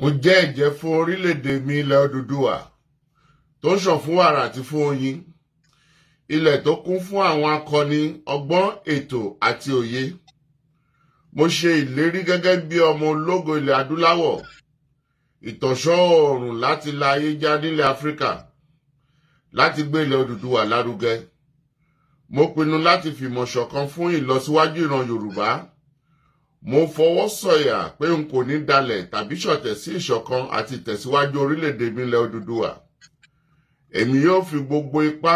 Mo jẹ́ ẹ̀jẹ́ fún orílẹ̀-èdè mi ilẹ̀ Odùduwà tó ń ṣàn fún wàrà àti fún oyin, ilẹ̀ tó kún fún àwọn akọni ọgbọ́n, ètò àti òye. Mo ṣe ìlérí gẹ́gẹ́ bí ọmọ ológo ilẹ̀ adúláwọ̀, ìtànṣán oòrùn láti la ayé já nílẹ̀ Áfíríkà, láti gbé ilẹ̀ Odùduwà lárugẹ. Mo pinnu láti fìmọ̀ ṣọ̀kan fún ìlọsíwájú ìran Yorùbá. Mo fọwọ́ sọ̀yà pé n kò ní dalẹ̀ tàbí ṣọ̀tẹ̀ sí ìṣọ̀kan àti ìtẹ̀síwájú orílẹ̀-èdè mi ilẹ̀ Odùduwà. Èmi yóò fi gbogbo ipá,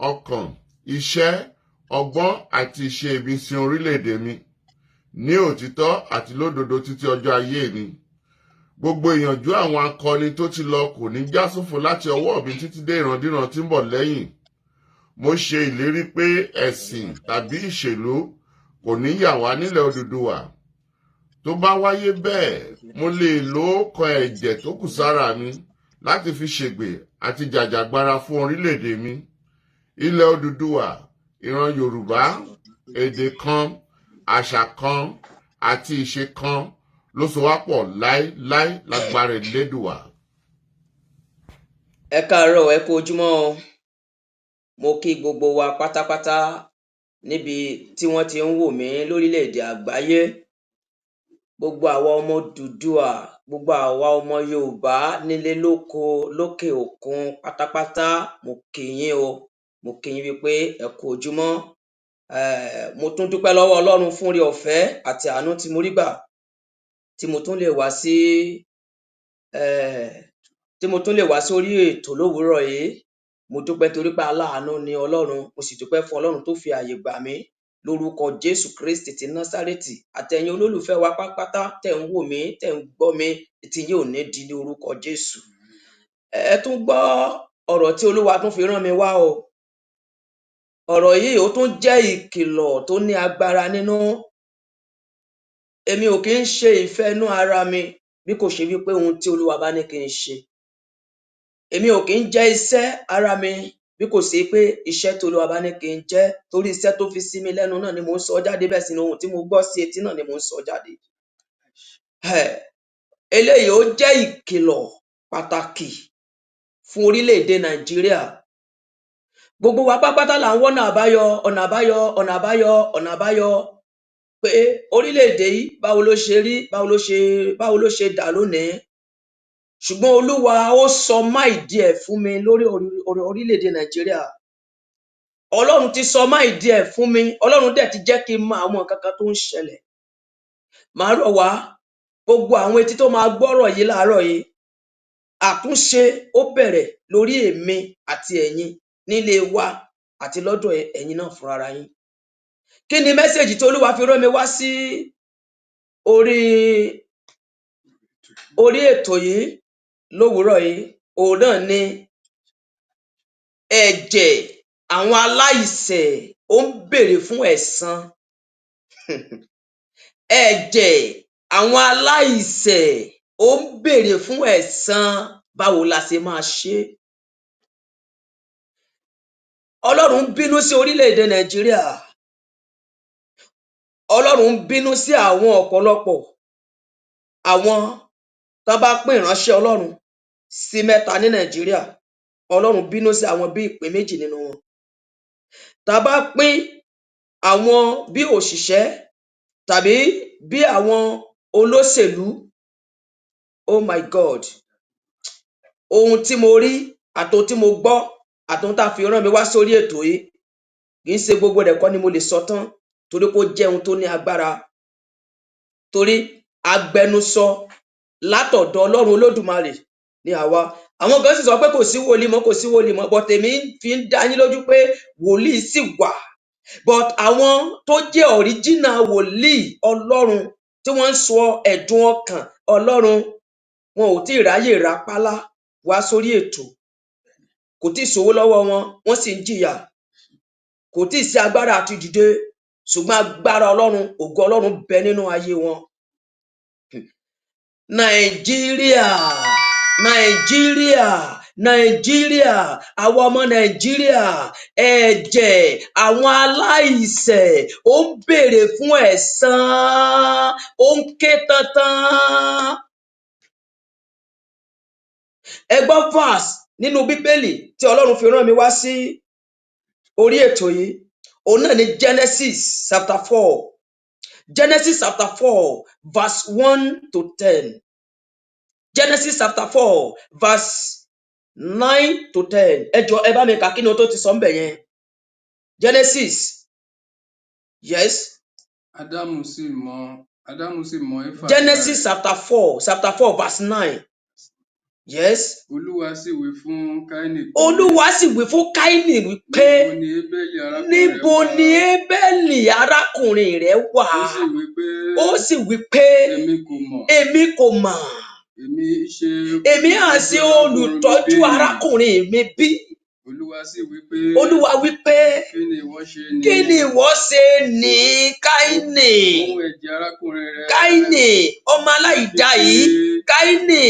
ọkàn, iṣẹ́, ọgbọ́n àti ìṣe mi sin orílẹ̀-èdè mi ní òtítọ́ àti lódodo títí ọjọ́ ayé mi. Gbogbo ìyànjú àwọn akọni tó ti lọ kò ní já sófo láti ọwọ́ mi títí dé ìrandíran tí ń bọ̀ lẹ́yìn. Mo ṣe ìlérí pé ẹ̀sìn tàbí ìṣèlú kò ní yà wá nílẹ̀ Odùduwà. Tó bá wáyé bẹ́ẹ̀, mo lè lo ọ̀kan ẹ̀jẹ̀ tó kù sára mi láti fi ṣègbè àti jàjàgbara fún orílẹ̀-èdè mi. Ilẹ̀ Odùduwà, ìran Yorùbá, èdè kan, àṣà kan àti ìṣe kan ló so wá pọ̀ láéláé lágbára Elédùwà. Ẹ káàárọ̀, ẹ kú ojúmọ́ o. Mo kí gbogbo wa pátápátá níbi tí wọ́n ti ń wò mí lórílẹ̀-èdè àgbáyé. Gbogbo àwa ọmọ Odùduwà, gbogbo àwa ọmọ Yorùbá nílé lóko lókè òkun pátápátá, mo kí yín o. Mo kí yín wípé ẹ kú ojúmọ́. Mo tún dúpẹ́ lọ́wọ́ Ọlọ́run fún oore ọ̀fẹ́ àti àánú tí mo rí gbà tí mo tún lè wá sórí ètò lówùúrọ̀ yìí. Mo dúpẹ́ torí pé aláàánú ni Ọlọ́run. Mo sì dúpẹ́ fún Ọlọ́run tó fi ààyè gbà mí lórúkọ Jésù Kristi ti Násárẹ́tì. Àtẹ̀yin olólùfẹ́ wa pátápátá tẹ̀ ń wò mí, tẹ̀ ń gbọ́ mi, tí yín ò ní di ní orúkọ Jésù. Ẹ tún gbọ́ ọ̀rọ̀ tí Olúwa tún fi rán mi wá o. Ọ̀rọ̀ yìí ó tún jẹ́ ìkìlọ̀ tó ní agbára nínú. Èmi ò kí ń ṣe ìfẹ́ inú ara mi bí kò ṣe wípé ohun tí Olúwa bá ní kí n ṣe. Èmi ò kí ń jẹ́ iṣẹ́ ara mi bí kò sí pé iṣẹ́ tí Olúwa bá ní kí n jẹ́, torí iṣẹ́ tó fi sí mi lẹ́nu náà ni mò ń sọ jáde, bẹ́ẹ̀ sì ni ohun tí mo gbọ́ sí etí náà ni mò ń sọ jáde. Eléyìí ó jẹ́ ìkìlọ̀ pàtàkì fún orílẹ̀-èdè Nàìjíríà. Gbogbo wa pátápátá là ń wọ́nà àbáyọ pé orílẹ̀-èdè yìí báwo ló ṣe rí, báwo ló ṣe dà lónìí. Ṣùgbọ́n Olúwa ó sọ máìdí ẹ̀ fún mi lórí orílẹ̀-èdè Nàìjíríà. Ọlọ́run ti sọ máìdí ẹ̀ fún mi. Ọlọ́run dẹ̀ ti jẹ́ kí n mọ àwọn nǹkan kan tó ń ṣẹlẹ̀. Màá rọ̀ wá gbogbo àwọn etí tó máa gbọ́rọ̀ yìí láàárọ̀ yìí. Àtúnṣe ó bẹ̀rẹ̀ lórí èmi àti ẹ̀yin nílé wa àti lọ́dọ̀ ẹ̀yin náà fúnra yín. Kí ni mẹ́sẹ̀jì tí Olúwa fi rán mi wá sí orí ètò yìí lówùúrọ̀ yìí? Òun náà ni ẹ̀jẹ̀ àwọn aláìṣẹ̀ ó ń béèrè fún ẹ̀san. Ẹ̀jẹ̀ àwọn aláìṣẹ̀ ó ń béèrè fún ẹ̀san. Báwo la ṣe máa ṣe? Ọlọ́run bínú sí orílẹ̀-èdè Nàìjíríà. Ọlọ́run bínú sí àwọn ọ̀pọ̀lọpọ̀ àwọn tó bá pín ìránṣẹ́ Ọlọ́run sí mẹ́ta ní Nàìjíríà. Ọlọ́run bínú sí àwọn bí ìpín méjì nínú wọn. Tá bá pín àwọn bí òṣìṣẹ́ tàbí bí àwọn olóṣèlú, oh my God, ohun tí mo rí àtohun tí mo gbọ́ àtohun tá fi rán mi wá sórí ètò yìí, kì í ṣe gbogbo rẹ̀ kọ́ ni mo lè sọ tán, torí pé ó jẹ́ ohun tó ní agbára. Torí agbẹnusọ látọ̀dọ̀ Ọlọ́run Olódùmarè ni àwa. Àwọn kan sì sọ pé kò sí wòlíì mọ́, but èmi fi ń dá yín lójú pé wòlíì sì wà. But àwọn tó jẹ́ original wòlíì Ọlọ́run tí wọ́n ń sọ ẹ̀dùn ọkàn Ọlọ́run, wọn ò tí ì ráyè rápálá wá sórí ètò. Kò tí ì sówó lọ́wọ́ wọn, wọ́n sì ń jìyà. Kò tí ì sí agbára àti dìde, ṣùgbọ́n agbára Ọlọ́run, ògo Ọlọ́run bẹ nínú ayé wọn. Nàìjíríà, àwọn ọmọ Nàìjíríà, ẹ̀jẹ̀ àwọn aláìṣẹ̀ ó ń béèrè fún ẹ̀san, ó ń ké tantan. ẹ gbọ́ verse nínú bíbélì tí ọlọ́run fi rán mi wá sí orí ètò yìí òun náà ni Genesis chapter 4 Genesis chapter 4 verse 1 to 10 Genesis chapter 4 verse 9 to 10 ẹ jọ̀ọ́ ẹ bá mi kà kí ni o tó ti sọ ń bẹ̀ yẹn Genesis yes Ádámù sì mọ Éfà Genesis chapter 4 verse 9 yes Olúwa sì wí fún Káínì pé, Olúwa sì wí fún Káínì wípé níbo ni Ébélì arákùnrin rẹ̀ wà ó sì wí pé èmi kò mọ̀ èmi à ṣe olùtọ́jú arákùnrin mi bí Olúwa wí pé kí ni ìwọ ṣe ní Káínì Káínì ọmọ aláìdá yìí Káínì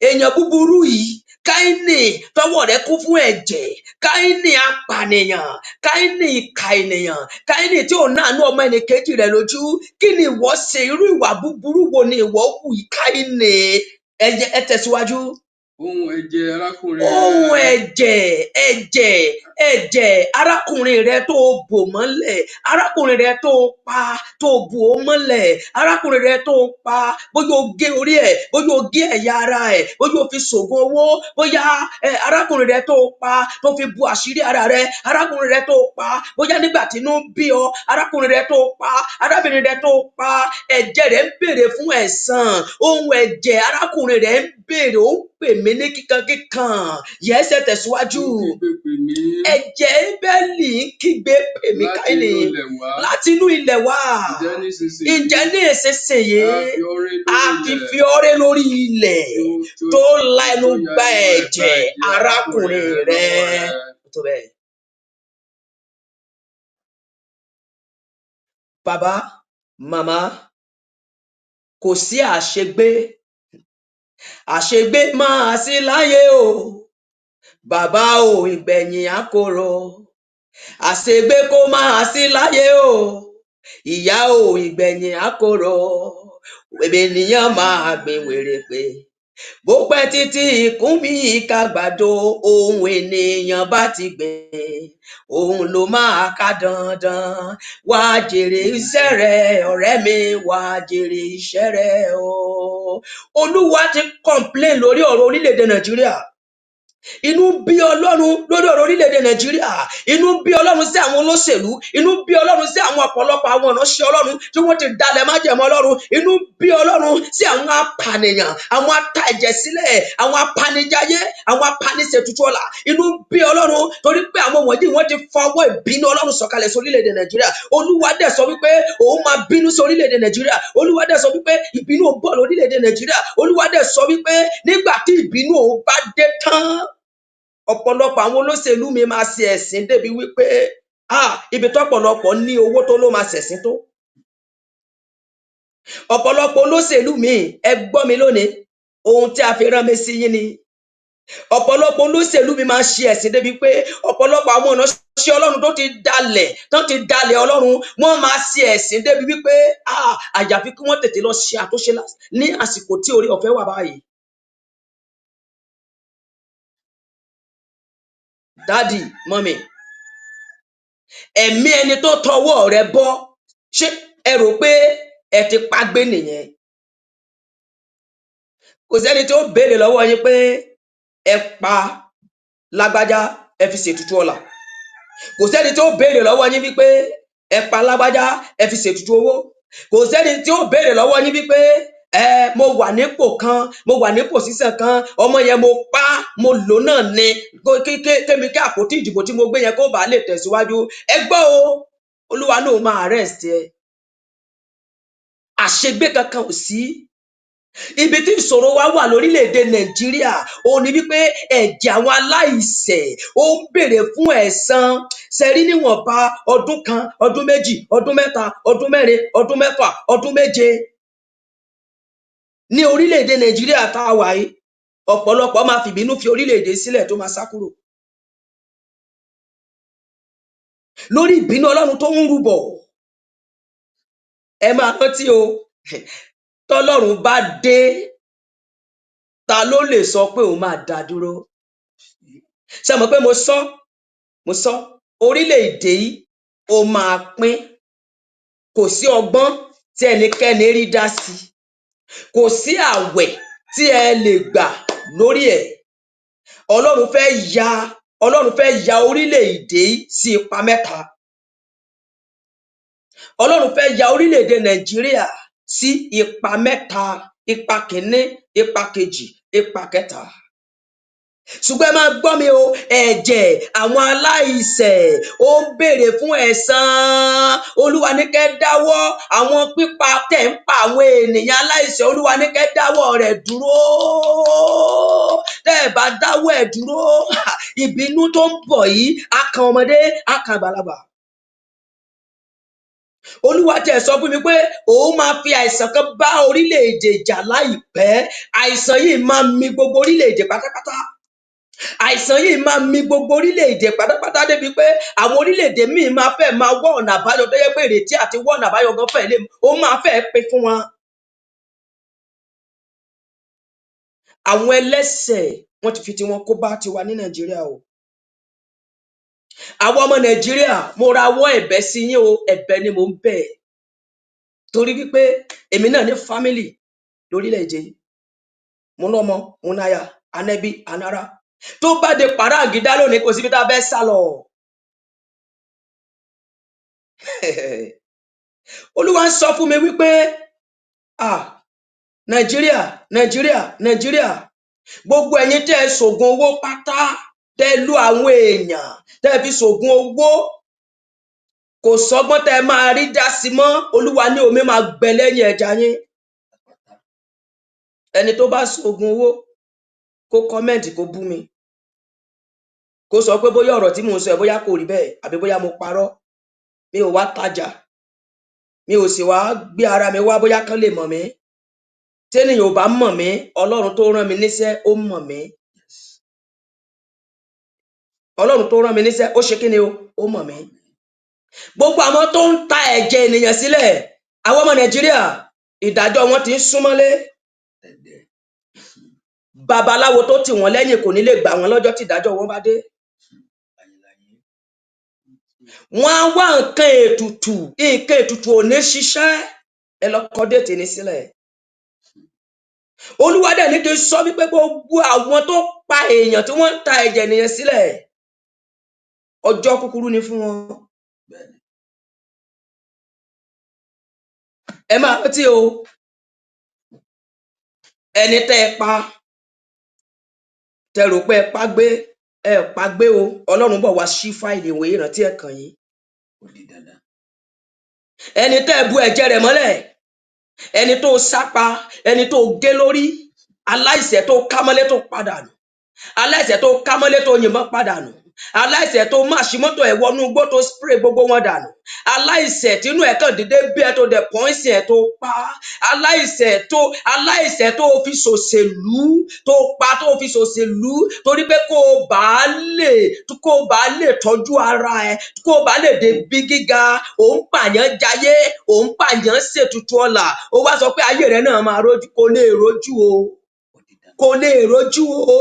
èèyàn búburú yìí Káínì tọwọ́ rẹ̀ kún fún ẹ̀jẹ̀ Káínì apànìyàn Káínì ìkà ènìyàn Káínì tí ò náànú ọmọ ẹnìkejì rẹ̀ lójú kí ni ìwọ ṣe irú ìwà búburú wo ni ìwọ hù yìí Káínì ẹ tẹ̀síwájú. Ohun ẹ̀jẹ̀ arákùnrin rẹ tó bò mọ́lẹ̀ arákùnrin rẹ tó pa tó bò ó mọ́lẹ̀ arákùnrin rẹ tó pa bóyá o gé orí ẹ̀ bóyá o gé ẹ̀yà ara ẹ̀ bóyá o fi ṣògùn owó bóyá arákùnrin rẹ tó pa tó fi bu àṣírí ara rẹ arákùnrin rẹ tó pa bóyá nígbà tí inú bí ọ arákùnrin rẹ tó pa arábìnrin rẹ tó pa ẹ̀jẹ̀ rẹ ń béèrè fún ẹ̀san ohun ẹ̀jẹ̀ arákùnrin rẹ ń béèrè ó ń pè mí ní kíkankíkan yẹ́sẹ̀ tẹ̀síwájú ẹ̀jẹ̀ Ébélì ń kígbe pè mí Káínì láti inú ilẹ̀ wá ǹjẹ́ ní ìsinsìnyí a ti fi ọrẹ́ lórí ilẹ̀ tó la ẹnu gba ẹ̀jẹ̀ arákùnrin rẹ tó bẹ́ẹ̀. Bàbá màmá kò sí àṣegbé máa sí láyé o bàbá o ìgbẹ̀yìn àkóró àṣegbé kó máa sí láyé o ìyá o ìgbẹ̀yìn àkóró ènìyàn máa gbìn wèrè pé bó pẹ́ títí ikún mi ìkàgbàdo ohun ènìyàn bá ti gbìn òun ló máa ká dandan wá jèrè iṣẹ́ rẹ ọ̀rẹ́ mi wá jèrè iṣẹ́ rẹ o. Olúwa ti complain lórí ọ̀rọ̀ orílẹ̀-èdè Nàìjíríà inú bí Ọlọ́run lórí ọ̀rọ̀ orílẹ̀-èdè Nàìjíríà inú bí Ọlọ́run sí àwọn olóṣèlú inú bí Ọlọ́run sí àwọn ọ̀pọ̀lọpọ̀ àwọn ìránṣẹ́ Ọlọ́run tí wọ́n ti dalẹ̀ májẹ̀mú Ọlọ́run inú bí Ọlọ́run sí àwọn apànìyàn àwọn ata ẹ̀jẹ̀ sílẹ̀ àwọn apanijayé àwọn apaniṣètùtù ọ̀la inú bí Ọlọ́run torí pé àwọn wọ̀nyí wọ́n ti fọwọ́ ìbínú Ọlọ́run sọ̀kalẹ̀ sí orílẹ̀-èdè Nàìjíríà Olúwa dẹ̀ sọ wípé òun máa bínú sí orílẹ̀-èdè Nàìjíríà Olúwa dẹ̀ sọ wípé ìbínú òun bọ̀ lórílẹ̀-èdè Nàìjíríà Olúwa dẹ̀ sọ wípé nígbà tí ìbínú òun bá dé tán ọ̀pọ̀lọpọ̀ àwọn olóṣèlú mi máa ṣe ẹ̀sìn débi wípé ibi tọ́pọ̀lọpọ̀ ní owó tó ló máa ṣẹ̀sìn tó ọ̀pọ̀lọpọ̀ olóṣèlú mi ẹ gbọ́ mi lónìí ohun tí a fi rán mi sí yín ni ọ̀pọ̀lọpọ̀ olóṣèlú mi máa ṣe ẹ̀sìn débi pé ọ̀pọ̀lọpọ̀ àwọn ìránṣẹ́ Ọlọ́run tó ti dalẹ̀ Ọlọ́run wọ́n máa ṣe ẹ̀sìn débi wípé àyàfi kí wọ́n tètè lọ ṣe àtúnṣe ní àsìkò tí orí ọ̀fẹ́ wà báyìí. Dádì mọ́mì ẹ̀mí ẹni tó tọwọ́ rẹ bọ́ ṣé ẹ rò pé ẹ ti pagbé nìyẹn kò sẹ́ni tó béèrè lọ́wọ́ yín pé ẹ pa lágbájá ẹ fi ṣètùtù ọ̀la kò sẹ́ni tó béèrè lọ́wọ́ yín wípé ẹ pa lágbájá ẹ fi ṣètùtù owó kò sẹ́ni tó béèrè lọ́wọ́ yín wípé mo wà nípò kan mo wà ní pòsíṣàn kan ọmọ yẹn mo pa mo lò náà ni kémi kí àpótí ìdìbò tí mo gbé yẹn kó bàa lè tẹ̀síwájú ẹ gbọ́ o Olúwa náà máa arrest ẹ àṣegbé kankan ò sí ibi tí ìṣòro wa wà lórílẹ̀-èdè Nàìjíríà òun ni wípé ẹ̀jẹ̀ àwọn aláìṣẹ̀ ó ń béèrè fún ẹ̀san ṣẹ̀rí níwọ̀nba ọdún kan ọdún méjì ọdún mẹ́ta ọdún mẹ́rin ọdún mẹ́fà ọdún méje ní orílẹ̀-èdè Nàìjíríà tá a wà yìí ọ̀pọ̀lọpọ̀ máa fìbínú fi orílẹ̀-èdè sílẹ̀ tó máa sá kúrò lórí ìbínú Ọlọ́run tó ń rúbọ̀ ẹ máa rántí o tọ́lọ́run bá dé ta ló lè sọ pé òun máa dá dúró? Ṣé mọ̀ pé mo sọ orílẹ̀-èdè yìí ó máa pín, kò sí ọgbọ́n tí ẹnikẹ́ni rí dá sí, kò sí àwẹ̀ tí ẹ lè gbà lórí ẹ̀. Ọlọ́run fẹ́ ya orílẹ̀-èdè yìí sí ipa mẹ́ta. Ọlọ́run fẹ́ ya orílẹ̀-èdè Nàìjíríà sí ipa mẹ́ta, ipa kìíní, ipa kejì, ipa kẹta. Ṣùgbọ́n ẹ máa gbọ́ mi o, ẹ̀jẹ̀ àwọn aláìṣẹ̀ ó ń béèrè fún ẹ̀san. Olúwa ní kẹ́ dáwọ́ àwọn pípa tẹ̀ ń pa àwọn ènìyàn aláìṣẹ̀. Olúwa ní kẹ́ dáwọ́ rẹ̀ dúró. Tẹ́ ẹ bá dáwọ́ ẹ̀ dúró, ìbínú tó ń bọ̀ yìí á kan ọmọdé, á kan àgbàlagbà. Olúwa tẹ̀ sọ fún mi pé òun máa fi àìsàn kan bá orílẹ̀-èdè jà láìpẹ́. Àìsàn yìí máa mì gbogbo orílẹ̀-èdè pátápátá. Àìsàn yìí máa mì gbogbo orílẹ̀-èdè pátápátá débi pé àwọn orílẹ̀-èdè míì máa wọ́ ọ̀nà àbáyọ tó yẹ pé ìrètí àti wọ́ ọ̀nà àbáyọ gan ó máa pín fún wọn. Àwọn ẹlẹ́ṣẹ̀ wọ́n ti fi tiwọn kó bá tiwa ní Nàìjíríà o. Àwọn ọmọ Nàìjíríà, mo rawọ́ ẹ̀bẹ̀ sí yín o, ẹ̀bẹ̀ ni mò ń bẹ̀. Torí wípé èmi náà ní fámílì lórílẹ̀-èdè yìí. Mo lọ́mọ, mo náya, anẹ́bí, anára. Tó bá de pàráǹgídá lónìí kò síbi tá a fẹ́ sá lọ. Olúwa ń sọ fún mi wípé Nàìjíríà, gbogbo ẹ̀yin tẹ́ ẹ ṣògùn owó pátá, tẹ́ ẹ lù àwọn èèyàn, tẹ́ ẹ fi ṣògùn owó, kò sọ́gbọ́n tẹ́ ẹ máa rí dá sí mọ́. Olúwa ní omi máa gbẹ lẹ́yìn ẹja yín. Ẹni tó bá ṣògùn owó kó kọ́mẹ́ǹtì kó bú mi, kó sọ pé bóyá ọ̀rọ̀ tí mò ń sọ ẹ̀ bóyá kò rí bẹ́ẹ̀ àbí bóyá mo parọ́. Mi ò wá tajà, mi ò sì wá gbé ara mi wá bóyá kán lè mọ̀ mí. Ténìyàn ò bá mọ̀ mí, Ọlọ́run tó rán mi níṣẹ́ ó mọ̀ mí. Ọlọ́run tó rán mi níṣẹ́ ó ṣe kí ni o? Ó mọ̀ mí. Gbogbo àwọn tó ń ta ẹ̀jẹ̀ ènìyàn sílẹ̀, àwọn ọmọ Nàìjíríà, ìdájọ́ wọn ti ń súnmọ́lé. Babaláwo tó tì wọ́n lẹ́yìn kò ní lè gbà wọ́n lọ́jọ́ tí ìdájọ́ wọn bá dé. Wọ́n á wá nǹkan ètùtù ò ní ṣiṣẹ́. Ẹ lọ kọ déètì ní sílẹ̀. Olúwa dẹ̀ ní kí n sọ wípé gbogbo àwọn tó pa èèyàn tí wọ́n ń ta ẹ̀jẹ̀ ènìyàn sílẹ̀, ọjọ́ kúkúrú ni fún wọn. Ẹ máa rántí o, ẹni tẹ́ ẹ pa, tẹ́ rò pé ẹ pa gbé o. Ọlọ́run bọ̀ wá ṣí fáìlì ìwé ìrántí ẹ̀ kàn yín. Ẹni tẹ́ ẹ bu ẹ̀jẹ̀ rẹ̀ mọ́lẹ̀, ẹni tó sápa, ẹni tó gé lórí, aláìṣẹ̀ tó ká mọ́lé tó padà nù, aláìṣẹ̀ tó ká mọ́lé tó yìnbọn padà nù, aláìṣẹ̀ tó máṣí mọ́tò ẹ̀ wọnú igbó tó spray gbogbo wọn dànù, aláìṣẹ̀ tínú ẹ̀ kàn dédé bí ẹ tó dẹ̀ pọ́ìsì ẹ̀ tó pa, aláìṣẹ̀ tó fi ṣòṣèlú tó pa, tó fi ṣòṣèlú torí pé kó o bá lè tọ́jú ara ẹ, kó o bá lè dé bí gíga. Òun pààyàn jayé, òun pààyàn ṣètùtù ọlà, ó wá sọ pé ayé rẹ náà máa rojú. Kò lè rojú o, kò lè rojú o,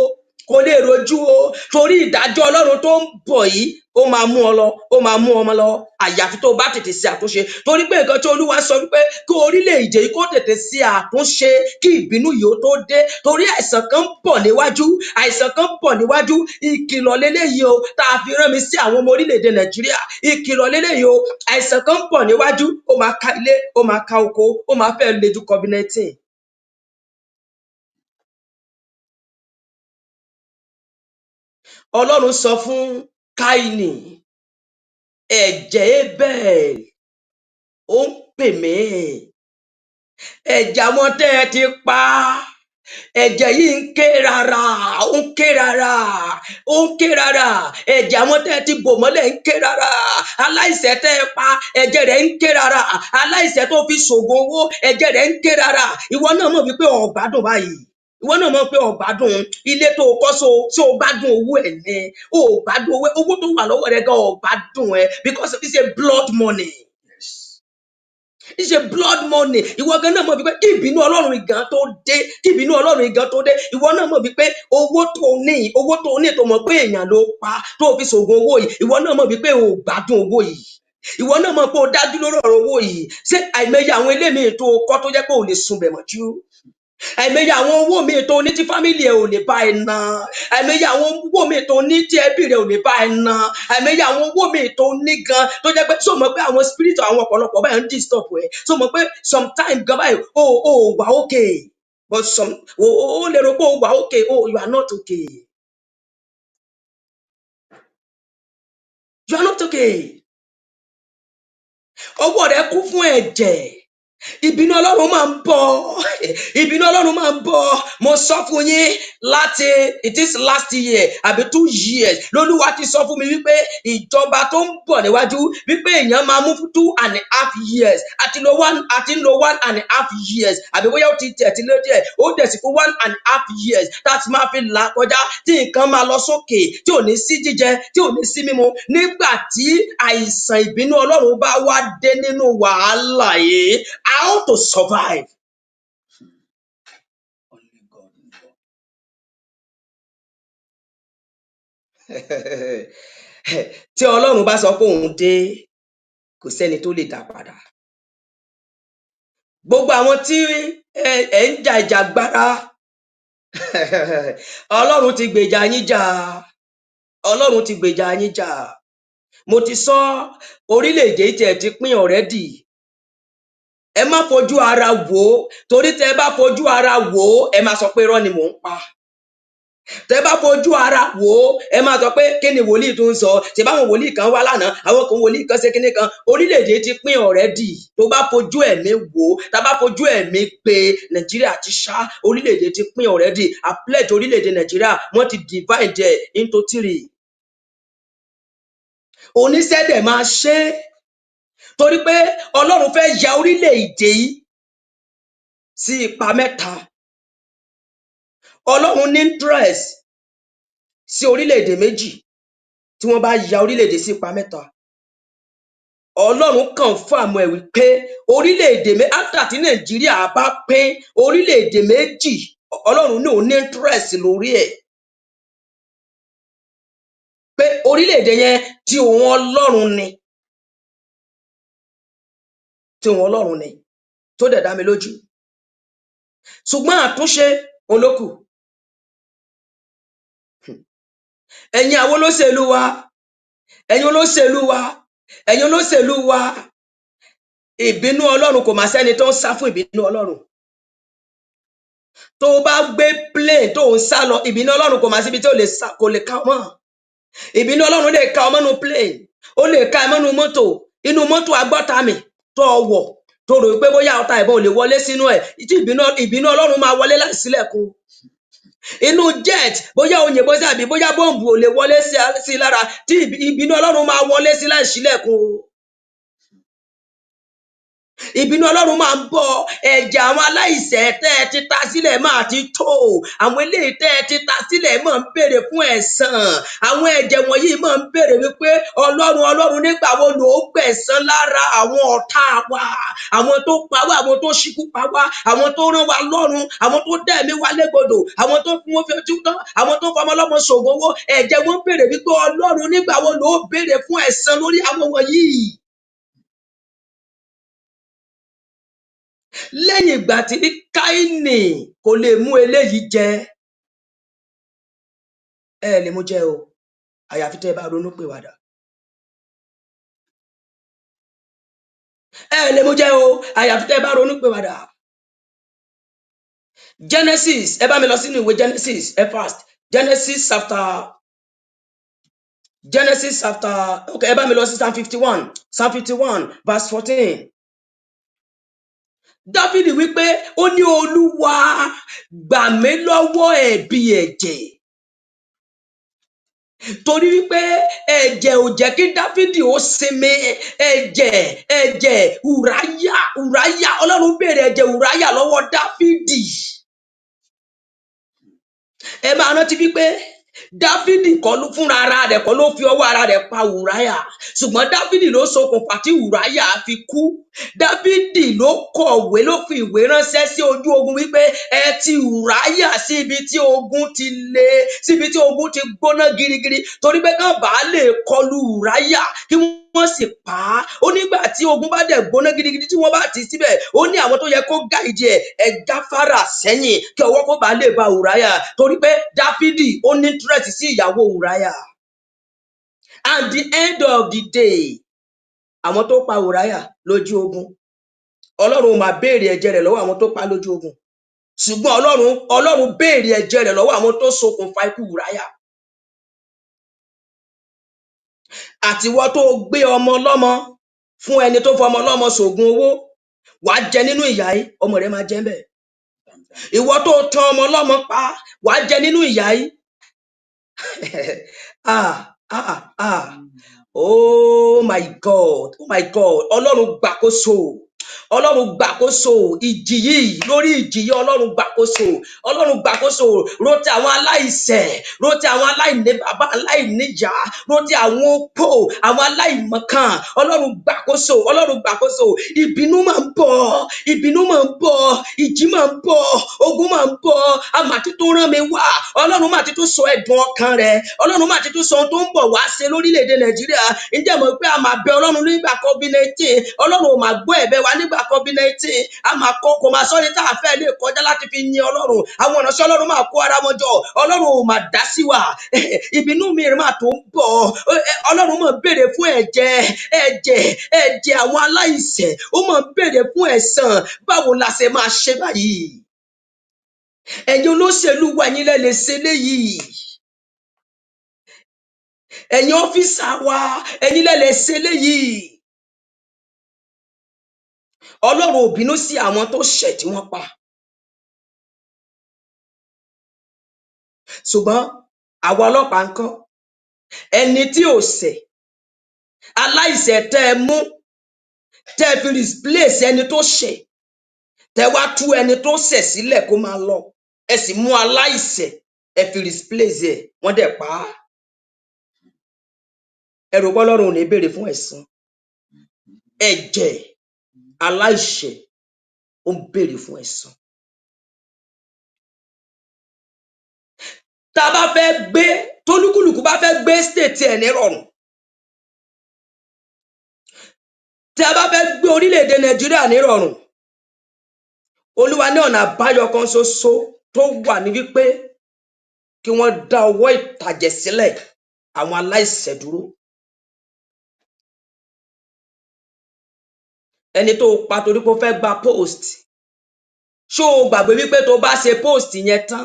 kò lè rojú o. Torí ìdájọ́ Ọlọ́run tó ń bọ̀ yìí ó máa mú ọ lọ, ó máa mú ọmọ lọ, àyàfi tó bá tètè ṣe àtúnṣe. Torí pé nǹkan tí Olúwa sọ wípé kí orílẹ̀-èdè yìí kó tètè ṣe àtúnṣe kí ìbínú yìí ó tó dé. Torí àìsàn kan ń bọ̀ níwájú, àìsàn kan ń bọ̀ níwájú. Ìkìlọ̀ leléyìí o, tá a fi rán mi sí àwọn ọmọ orílẹ̀-èdè Nàìjíríà. Ìkìlọ̀ leléyìí o, àìsàn kan ń bọ̀ níwájú, ó máa ka ilé, ó máa ka oko, ó máa fẹ́ le ju COVID-19. Ọlọ́run sọ fún Káínì, ẹ̀jẹ̀ Ébẹ́l ó ń pè mí, ẹ̀jẹ̀ àwọn tẹ́ ẹ ti pa, ẹ̀jẹ̀ yìí ń ké rárá, ó ń ké rárá, ó ń ké rárá. Ẹ̀jẹ̀ àwọn tẹ́ ẹ ti bò mọ́lẹ̀ ń ké rárá. Aláìṣẹ̀ tẹ́ ẹ pa, ẹ̀jẹ̀ rẹ̀ ń ké rárá. Aláìṣẹ̀ tó fi ṣògùn owó, ẹ̀jẹ̀ rẹ̀ ń ké rárá. Ìwọ náà mọ̀ wípé o gbádùn báyìí. Ìwọ náà mọ̀ pé o gbádùn ilé tó kọ́, so gbádùn owó ẹ̀ ní. O gbádùn owó tó wà lọ́wọ́ rẹ̀ gan, o gbádùn ẹ̀ because it's a blood money. ṣe blood money. Ìwọ gan náà mọ̀ wípé kí ìbínú Ọlọ́run ìgan tó dé, kí ìbínú Ọlọ́run ìgan tó dé, ìwọ náà mọ̀ wípé owó tó ní tó mọ̀ pé èèyàn ló pa tó fi ṣògùn owó yìí, ìwọ náà mọ̀ wípé o gbádùn owó yìí. Ìwọ náà mọ̀ pé o dájú lórí ọ̀rọ̀ owó yìí. Ṣé àìmọye àwọn ilé mi tó kọ́ tó jẹ́ pé ò lè sunbẹ̀ mọ́jú? Àìmọye àwọn owó mi tó ní tí fámìlì ẹ ò lè bá ẹ ná. Àìmọye àwọn owó mi tó ní tí ẹbí rẹ ò lè bá ẹ ná. Àìmọye àwọn owó mi tó ní gan tó jẹ́ pé so mọ̀ pé àwọn spirit àwọn ọ̀pọ̀lọpọ̀ báyìí ń disturb ẹ. So mọ̀ pé sometime gan báyìí o wà okay, but o lè rò pé o wà okay, you are not okay. You are not okay. Ọwọ́ rẹ kún fún ẹ̀jẹ̀. Ìbínú Ọlọ́run máa ń bọ̀. Ìbínú Ọlọ́run máa ń bọ̀. Mo sọ fún yín láti it is last year àbí 2 years lÓlúwa ti sọ fún mi wípé ìjọba tó ń bọ̀ níwájú wípé èèyàn máa mú fún 2.5 years àti ń lo 1.5 years àbí bóyá ó ti tẹ̀ tí ló díẹ̀ ó dẹ̀ sí fún 1.5 years láti máa fi là kọjá tí nǹkan máa lọ sókè tí ò ní sí jíjẹ tí ò ní sí mímu nígbà tí àìsàn ìbínú Ọlọ́run bá wá dé nínú wàhálà yìí. How to survive? Only God knows. Tí Ọlọ́run bá sọ pé òun dé, kò sẹ́ni tó lè dá padà. Gbogbo àwọn tí ẹ ń jà ìjàgbara, Ọlọ́run ti gbèjà yín jà. Ọlọ́run ti gbèjà yín jà. Mo ti sọ orílẹ̀-èdè tí ẹ ti pín already. Ẹ má fojú ara wò ó, torí tẹ bá fojú ara wò ó, ẹ máa sọ pé irọ́ ni mò ń pa. Tẹ bá fojú ara wò ó, ẹ máa sọ pé kí ni wòlíì tó ń sọ? Ṣé báwọn wòlíì kan wá lánàá, àwọn kan wòlíì kan ṣe kíní kan. Orílẹ̀-èdè ti pín already. Tó bá fojú ẹ̀mí wò ó, tá bá fojú ẹ̀mí pé Nàìjíríà ti ṣá, orílẹ̀-èdè ti pín already. I pledge orílẹ̀-èdè Nàìjíríà, wọ́n ti divide into 3. Oníṣẹ́dẹ̀ máa ṣe torí pé Ọlọ́run fẹ́ ya orílẹ̀-èdè yìí sí ipa mẹ́ta. Ọlọ́run ní interest sí orílẹ̀-èdè méjì tí wọ́n bá ya orílẹ̀-èdè sí ipa mẹ́ta. Ọlọ́run confirm ẹ̀ wípé orílẹ̀-èdè after tí Nàìjíríà bá pín orílẹ̀-èdè méjì, Ọlọ́run ní òun ní interest lórí ẹ̀. Pé orílẹ̀-èdè yẹn tí òun Ọlọ́run ni. Tí òun Ọlọ́run ni. Tó dẹ̀ dá mi lójú. Ṣùgbọ́n àtúnṣe olókù. Ẹ̀yin àwọn olóṣèlú wa, ẹ̀yin olóṣèlú wa, ẹ̀yin olóṣèlú wa, ìbínú Ọlọ́run kò máa sẹ́ni tó ń sá fún ìbínú Ọlọ́run. Tó bá gbé plane tó ń sá lọ, ìbínú Ọlọ́run kò máa síbi tí kò lè ká ọmọ. Ìbínú Ọlọ́run lè ká ọmọ nínú plane, ó lè ká ọmọ nínú mọ́tò, inú mọ́tò agbọ́tàmì tó wọ̀, tó rò pé bóyá ọta ìbọn ò lè wọlé sínú ẹ̀, tí ìbínú Ọlọ́run máa wọlé láì sílẹ̀kùn. Inú jet bóyá òyìnbó àbí bóyá bọ́ǹbù ò lè wọlé sí lára tí ìbínú Ọlọ́run máa wọlé sí láì sílẹ̀kùn. Ìbínú Ọlọ́run máa ń bọ̀. Ẹ̀jẹ̀ àwọn aláìṣẹ̀ tẹ́ ẹ ti ta sílẹ̀ máa ti tó. Àwọn eléyìí tẹ́ ẹ ti ta sílẹ̀ máa ń béèrè fún ẹ̀san. Àwọn ẹ̀jẹ̀ wọ̀nyí máa ń béèrè wípé Ọlọ́run nígbà wo ló gbẹ̀san lára àwọn ọ̀tá wa, àwọn tó pa wá, àwọn tó ṣíkú pa wá, àwọn tó rán wa lọ́run, àwọn tó dá ẹ̀mí wa légbodò, àwọn tó fún wọn fi ojú tán, àwọn tó fọmọ ọlọ́mọ ṣògùn owó. Ẹ̀jẹ̀ wọn béèrè wípé Ọlọ́run nígbà wo ló béèrè fún ẹ̀san lórí àwọn wọ̀nyí. Lẹ́yìn ìgbà tí Káínì kò lè mú eléyìí jẹ, ẹ lè mú jẹ o, àyàfi tẹ́ bá ronú pìwàdà. Ẹ lè mú jẹ o, àyàfi tẹ́ bá ronú pìwàdà. Genesis, ẹ bá mi lọ sínú ìwé Genesis, ẹ fast. Genesis chapter, okay, ẹ bá mi lọ sí Psalm 51 verse 14. Dáfídì wípé ó ní Olúwa gbà mí lọ́wọ́ ẹ̀bi ẹ̀jẹ̀. Torí wípé ẹ̀jẹ̀ ò jẹ́ kí Dáfídì ó sinmi. Ẹ̀jẹ̀ Ùráyà, Ọlọ́run béèrè ẹ̀jẹ̀ Ùráyà lọ́wọ́ Dáfídì. Ẹ máa rántí wípé Dáfídì kọ́ ló fúnra ara rẹ̀ kọ́ ló fi ọwọ́ ara rẹ̀ pa Ùráyà, ṣùgbọ́n Dáfídì ló ṣokùnfà tí Ùráyà fi kú. Dáfídì ló kọ̀wé, ló fi ìwé ránṣẹ́ sí ojú ogun wípé ẹ ti Ùráyà sí ibi tí ogun ti le, síbi tí ogun ti gbóná girigiri, torí pé kán bá lè kọlu Ùráyà kí wọ́n sì pa á. Ó nígbà tí ogun bá dẹ̀ gbóná gidigidi tí wọ́n bá tì í síbẹ̀, ó ní àwọn tó yẹ kó gáìdì ẹ gáfárà sẹ́yìn kí ọwọ́ kó bá lè ba Ùráyà, torí pé Dáfídì ó ní interest sí ìyàwó Ùráyà. At the end of the day, àwọn tó pa Ùráyà lójú ogun, Ọlọ́run máa béèrè ẹ̀jẹ̀ rẹ̀ lọ́wọ́ àwọn tó pa lójú ogun, ṣùgbọ́n Ọlọ́run béèrè ẹ̀jẹ̀ rẹ̀ lọ́wọ́ àwọn tó ṣokùnfà ikú Ùráyà. Àtiwọ́ tó gbé ọmọ ọlọ́mọ fún ẹni tó fọmọ ọlọ́mọ ṣògùn owó, wàá jẹ nínú ìyà yìí, ọmọ rẹ máa jẹ ń bẹ̀. Ìwọ tó tan ọmọ ọlọ́mọ pa, wàá jẹ nínú ìyà yìí. Oh my God, oh my God, Ọlọ́run gbàkóso. Ọlọ́run gbàkóso ìjì yìí, lórí ìjì yìí Ọlọ́run gbàkóso. Ọlọ́run gbàkóso, rò ti àwọn aláìṣẹ̀, rò ti àwọn aláìní bàbá, aláìníyá, rò ti àwọn opó, àwọn aláìmọ̀kan. Ọlọ́run gbàkóso, Ọlọ́run gbàkóso. Ìbínú máa ń bọ̀, ìbínú máa ń bọ̀, ìjì máa ń bọ̀, ogun máa ń bọ̀. Àmàtí tó rán mi wá, Ọlọ́run máa ti tún sọ ẹ̀dùn ọkàn rẹ̀, Ọlọ́run máa ti tún sọ ohun tó ń bọ̀ wá ṣe lórílẹ̀-èdè Nàìjíríà. Ǹjẹ́ mọ̀ pé a máa bẹ Ọlọ́run nígbà COVID-19, Ọlọ́run ò máa gbọ́ ẹ̀bẹ̀ wa nígbà COVID-19, a máa kò máa sọ ní tá a fẹ́ lè kọjá láti fi yin Ọlọ́run. Àwọn ìránṣẹ́ Ọlọ́run máa kó ara wọn jọ, Ọlọ́run ò máa dá sí wa. Ìbínú mi máa tó ń bọ̀, Ọlọ́run máa béèrè fún ẹ̀jẹ̀ àwọn aláìṣẹ̀, ó máa béèrè fún ẹ̀san. Báwo la ṣe máa ṣe báyìí? Ẹ̀yin olóṣèlú wa, ẹ̀yin lẹ lè ṣe léyìí. Ẹ̀yin ọ́físà wa, ẹ̀yin lẹ lè ṣe léyìí. Ọlọ́run ò bínú sí àwọn tó ṣẹ̀ tí wọ́n pa, ṣùgbọ́n àwa ọlọ́pàá ńkọ́? Ẹni tí ò ṣẹ̀, aláìṣẹ̀ tẹ́ ẹ mú, tẹ́ ẹ fi replace ẹni tó ṣẹ̀, tẹ́ wá tú ẹni tó ṣẹ̀ sílẹ̀ kó máa lọ, ẹ sì mú aláìṣẹ̀ ẹ fi replace ẹ, wọ́n dẹ̀ pa á. Ẹ rò pé Ọlọ́run ò ní béèrè fún ẹ̀san? Ẹ̀jẹ̀ aláìṣẹ̀ ó ń béèrè fún ẹ̀san. Tá a bá fẹ́ gbé, tólúkúlùkù bá fẹ́ gbé state ẹ̀ nírọ̀rùn, tí a bá fẹ́ gbé orílẹ̀-èdè Nàìjíríà nírọ̀rùn, Olúwa ní ọ̀nà àbáyọ kan ṣoṣo tó wà ní wípé kí wọ́n dá ọwọ́ ìtàjẹ̀ sílẹ̀ àwọn aláìṣẹ̀ dúró. Ẹni tó pa torí pé ó fẹ́ gba post, ṣó o gbàgbé wípé tó bá ṣe post yẹn tán,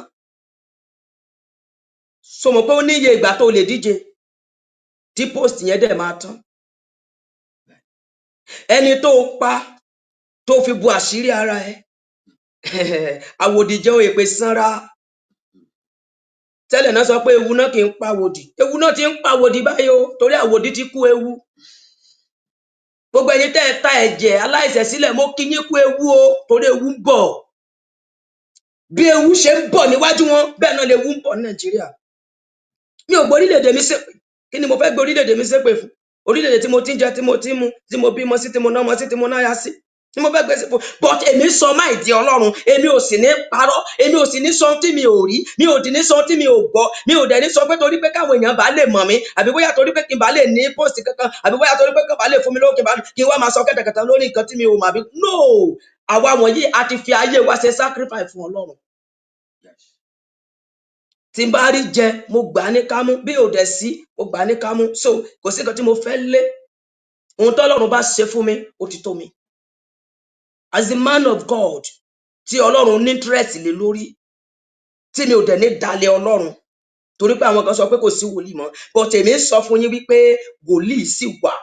ṣó mọ̀ pé ó níye ìgbà tó lè díje tí post yẹn dẹ̀ máa tán? Ẹni tó pa tó fi bu àṣírí ara ẹ, àwòdì jẹ́ èpè sanra. Tẹ́lẹ̀ náà sọ pé ewu náà kì í pa àwòdì, ewu náà ti ń pa àwòdì báyìí o, torí àwòdì ti kú ewu. Gbogbo ẹ̀yin tẹ́ ẹ ta ẹ̀jẹ̀ aláìṣẹ̀ sílẹ̀, mo kí yín kú ewu o, torí ewu ń bọ̀. Bí ewu ṣe ń bọ̀ níwájú wọn, bẹ́ẹ̀ náà lewu ń bọ̀ ní Nàìjíríà. Mi ò gbé orílẹ̀-èdè mi ṣépè. Kí ni mo fẹ́ gbé orílẹ̀-èdè mi ṣépè fún? Orílẹ̀-èdè tí mo ti ń jẹ, tí mo ti ń mu, tí mo bímọ sí, tí mo námọ sí, tí mo náya sí, tí mo fẹ́ gbé sí fún. But èmi sọ máì di Ọlọ́run, èmi ò sì ní parọ́, èmi ò sì ní sọ ohun tí mi ò rí, mi ò dì ní sọ ohun tí mi ò gbọ́, mi ò dẹ̀ ní sọ pé torí pé káwọn èèyàn bá lè mọ̀ mí, àbí bóyá torí pé kí n bá lè ní post kankan, àbí bóyá torí pé kí n bá lè fún mi lówó, kí n wá máa sọ kẹ́tẹ̀kẹ́tẹ̀ lórí nǹkan tí mi ò mọ̀ àbí. No, àwa wọ̀nyí a ti fi ayé wa ṣe sacrifice fún Ọlọ́run. Tí n bá rí jẹ, mo gbà ní kámú, bí ò dẹ̀ sí, mo gbà ní kámú. So kò sí nǹkan tí mo fẹ́ lé. Ohun tó Ọlọ́run bá ṣe fún mi, ó ti tó mi. As the man of God, tí Ọlọ́run ní interest lé lórí, tí mi ò dẹ̀ ní dalẹ̀ Ọlọ́run, torí pé àwọn kan sọ pé kò sí wòlíì mọ́, but èmi ń sọ fún yín wípé wòlíì sì wà.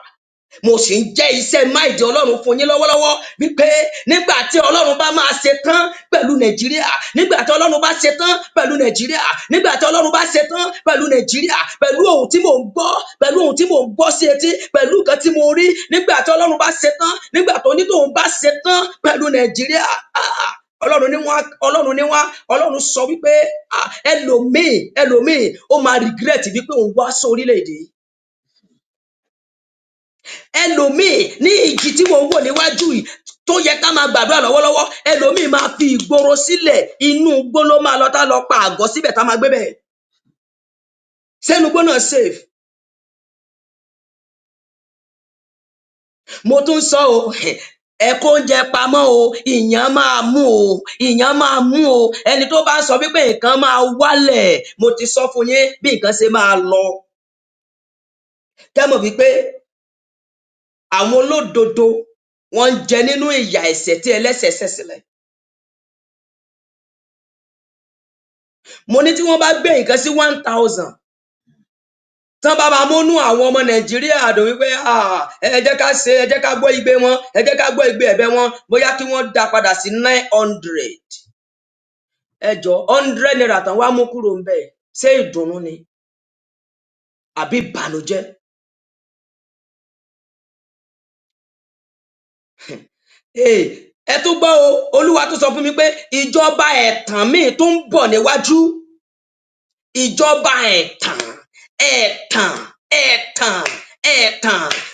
Mo sì ń jẹ́ iṣẹ́ máìdí Ọlọ́run fún yín lọ́wọ́lọ́wọ́, wípé nígbà tí Ọlọ́run bá máa ṣe tán pẹ̀lú Nàìjíríà, nígbà tí Ọlọ́run bá ṣe tán pẹ̀lú Nàìjíríà, nígbà tí Ọlọ́run bá ṣe tán pẹ̀lú Nàìjíríà, pẹ̀lú ohun tí mò ń gbọ́, pẹ̀lú ohun tí mò ń gbọ́ sí etí, pẹ̀lú nǹkan tí mo rí, nígbà tí Ọlọ́run bá ṣe tán, nígbà tó ní tóun bá ṣe tán pẹ̀lú Nàìjíríà, Ọlọ́run sọ wípé ẹlòmíì ó máa regret wípé òun wá sí orílẹ̀-èdè yìí. Ẹlòmíì ní ìjì tí mo ń wò níwájú yìí tó yẹ ká máa gbàdúrà lọ́wọ́lọ́wọ́, ẹlòmíì máa fi ìgboro sílẹ̀, inú igbó ló máa lọ tá lọ pa àgọ́ síbẹ̀ tá máa gbé bẹ̀. Sẹ́nu igbó náà safe. Mo tún sọ o, ẹ kó oúnjẹ pamọ́ o, ìyàn máa mú o. Ẹni tó bá sọ wípé nǹkan máa wálẹ̀, mo ti sọ fún yín bí nǹkan ṣe máa lọ. Kẹ́ mọ̀ wípé àwọn olódodo wọ́n ń jẹ nínú ìyà ẹ̀ṣẹ̀ tí ẹlẹ́ṣẹ̀ ṣẹ̀ sílẹ̀. Mo ní tí wọ́n bá gbé nǹkan sí 1,000, tán bá máa múnú àwọn ọmọ Nàìjíríà dùn wípé ẹ jẹ́ ká gbọ́ igbe wọn, ẹ jẹ́ ká gbọ́ igbe ẹ̀bẹ̀ wọn, bóyá kí wọ́n dá padà sí 900. Ẹ jọ̀ọ́ 100 naira tán wá mú kúrò ńbẹ̀, ṣé ìdùnnú ni àbí ìbànújẹ́? Ẹ tún gbọ́ o, Olúwa tún sọ fún mi pé ìjọba ẹ̀tàn míì tún ń bọ̀ níwájú. Ìjọba ẹ̀tàn,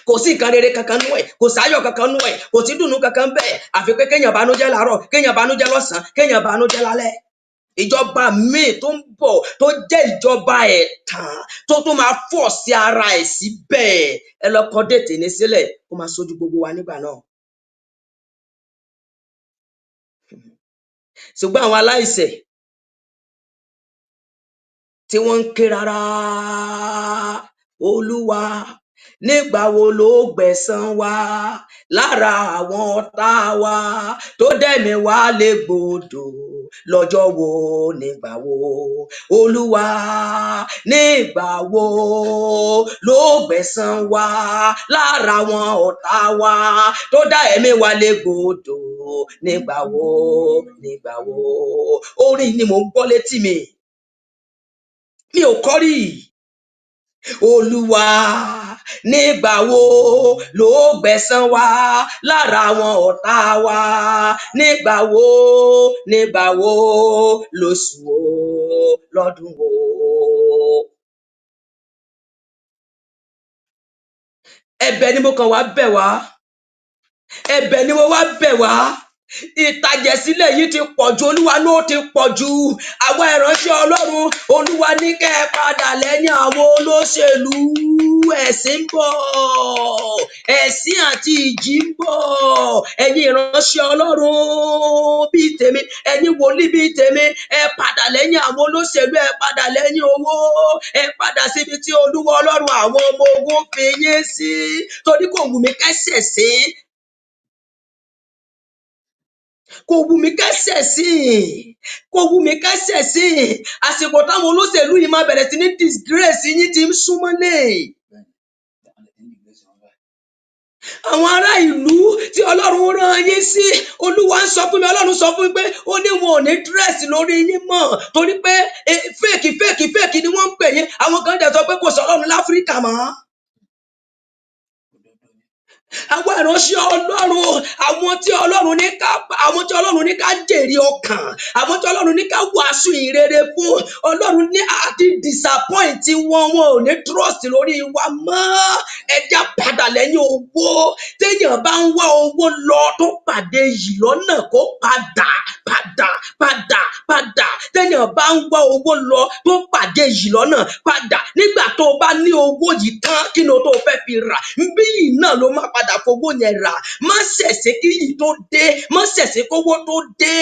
kò sí nǹkan rere kankan nú ẹ̀, kò sáyọ̀ kankan nú ẹ̀, kò sí dùnnú kankan bẹ́ẹ̀, àfi pé kéèyàn bànújẹ́ láàárọ̀, kéèyàn bànújẹ́ lọ́sàn-án, kéèyàn bànújẹ́ lálẹ́. Ìjọba míì tó ń bọ̀ tó jẹ́ ìjọba ẹ̀tàn tó tún máa fọ̀ sí ara ẹ̀ síbẹ̀. Ẹ lọ kọ déètì ní sílẹ̀, ó máa ṣojú gbogbo wa nígbà náà. Ṣùgbọ́n àwọn aláìṣẹ̀ tí wọ́n ń ké rárá, Olúwa nígbà wo ló gbẹ̀san wa lára àwọn ọ̀tá wa tó dẹ̀mí wa légbodò, lọ́jọ́ wo, nígbà wo, Olúwa nígbà wo ló gbẹ̀san wa lára àwọn ọ̀tá wa tó dá ẹ̀mí wa légbodò, nígbà wo, nígbà wo. Orin ni mò ń gbọ́ létí mi ò kọ́ rí. Olúwa nígbà wo ló gbẹ̀san wa lára àwọn ọ̀tá wa, nígbà wo, nígbà wo, lóṣù wo, lọ́dún wo. Ẹ̀bẹ̀ ni mo kàn wá bẹ̀ wá, ẹ̀bẹ̀ ni mo wá bẹ̀ wá. Ìtàjẹ̀sílẹ̀ yìí ti pọ̀jù, Olúwa ló ti pọ̀jù. Àwọn ìránṣẹ́ Ọlọ́run, Olúwa ní kẹ́ ẹ padà lẹ́yìn àwọn olóṣèlú. Ẹ̀sìn ń bọ̀, ẹ̀sìn àti ìjì ń bọ̀. Ẹ̀yin ìránṣẹ́ Ọlọ́run bíi tèmi, ẹ̀yin wòlíì bíi tèmi, ẹ padà lẹ́yìn àwọn olóṣèlú, ẹ padà lẹ́yìn owó, ẹ padà síbi tí Olúwa Ọlọ́run àwọn ọmọ ogun fi yín sí. Torí kò wù mí kẹ́sẹ̀ sí. Kò wù mí kẹ́sẹ̀ sí. Àsìkò táwọn olóṣèlú yìí máa bẹ̀rẹ̀ sí ní disgrace yín ti ń súnmọ́lé. Àwọn ará ìlú tí Ọlọ́run rán yín sí, Olúwa ń sọ fún mi, Ọlọ́run sọ fún mi pé ó ní wọn ò ní dírẹ́sì lórí yín mọ́, torí pé fake ni wọ́n ń pè yín. Àwọn kan dẹ̀ sọ pé kò sọ Ọlọ́run láfíríkà mọ́. Àwọn ìránṣẹ́ Ọlọ́run, àwọn tí Ọlọ́run ní ká jèrè ọkàn, àwọn tí Ọlọ́run ní ká wàásù ìrere fún, Ọlọ́run ní àti disappoint wọn ò ní trust lórí wa mọ́. Ẹja padà lẹ́yìn owó. Téèyàn bá ń wá owó lọ tó pàdé yìí lọ́nà, kó padà. Téèyàn bá ń wá owó lọ tó pàdé yìí lọ́nà, padà. Nígbà tó o bá ní owó yìí tán, kí ni o tó fẹ́ fi rà? Bí yìí náà ló máa padà fowó yẹn rà. Má ṣẹ̀ṣẹ̀ kí yìí tó dé, má ṣẹ̀ṣẹ̀ kówó tó dé.